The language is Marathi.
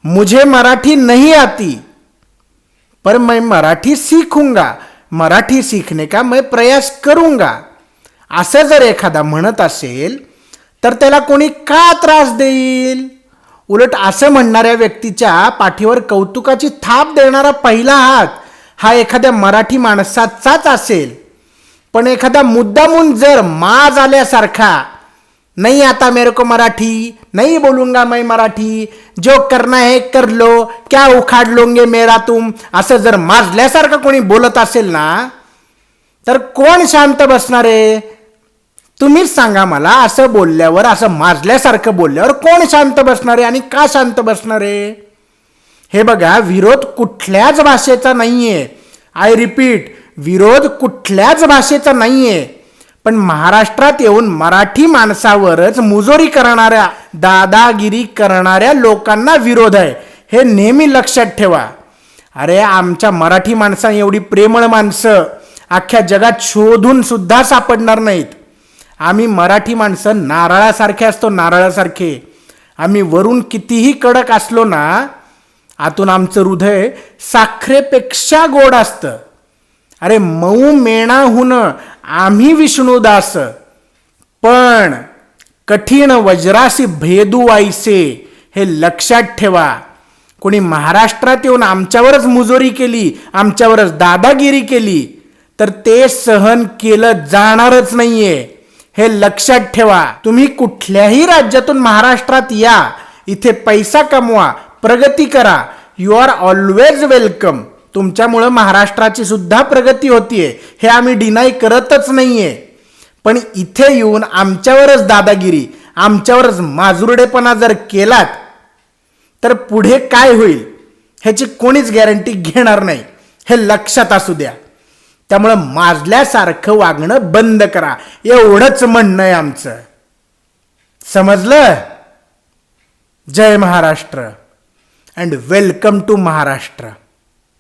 मुझे मराठी नहीं आती पर मैं मराठी सीखूंगा, मराठी सीखने का मैं प्रयास करूंगा, असं जर एखादा म्हणत असेल तर त्याला कोणी का त्रास देईल? उलट असं म्हणणाऱ्या व्यक्तीच्या पाठीवर कौतुकाची थाप देणारा पहिला हात हा एखाद्या मराठी माणसाचाच असेल. पण एखादा मुद्दामून जर माज आल्यासारखा, नहीं आता मेरे को मराठी, नहीं बोलूंगा मैं मराठी, जो करना है कर लो, क्या उखाड़ लोगे मेरा तुम, असं जर माजल्यासारखं कोणी बोलत असेल ना, तर कोण शांत बसणार आहे? तुम्हीच सांगा मला. असं बोलल्यावर, असं माजल्यासारखं बोलल्यावर कोण शांत बसणार आहे आणि का शांत बसणार आहे? हे बघा, विरोध कुठल्याच भाषेचा नाहीये. आय रिपीट, विरोध कुठल्याच भाषेचा नाहीये. पण महाराष्ट्रात येऊन मराठी माणसावरच मुजोरी करणाऱ्या, दादागिरी करणाऱ्या लोकांना विरोध आहे, हे नेहमी लक्षात ठेवा. अरे, आमच्या मराठी माणसांनी एवढी प्रेमळ माणसं अख्ख्या जगात शोधून सुद्धा सापडणार नाहीत. आम्ही मराठी माणसं नारळासारखे असतो, नारळासारखे. आम्ही वरून कितीही कडक असलो ना, आतून आमचं हृदय साखरेपेक्षा गोड असतं. अरे, मऊ मेणाहून आम्ही विष्णुदास, पण कठीण वज्रासी भेदू आईसे, हे लक्षात ठेवा. कोणी महाराष्ट्रात येऊन आमच्यावरच मुजोरी केली, आमच्यावरच दादागिरी केली, तर ते सहन केलं जाणारच नाहीये, हे लक्षात ठेवा. तुम्ही कुठल्याही राज्यातून महाराष्ट्रात या, इथे पैसा कमवा, प्रगती करा, यू आर ऑलवेज वेलकम. तुमच्यामुळं महाराष्ट्राची सुद्धा प्रगती होतीये, हे आम्ही डिनाय करतच नाहीये. पण इथे येऊन आमच्यावरच दादागिरी, आमच्यावरच माजुरडेपणा जर केलात तर पुढे काय होईल ह्याची कोणीच गॅरंटी घेणार नाही, हे लक्षात असू द्या. त्यामुळं माजल्यासारखं वागणं बंद करा, एवढंच म्हणणं आहे आमचं. समजलं? जय Maharashtra and welcome to Maharashtra.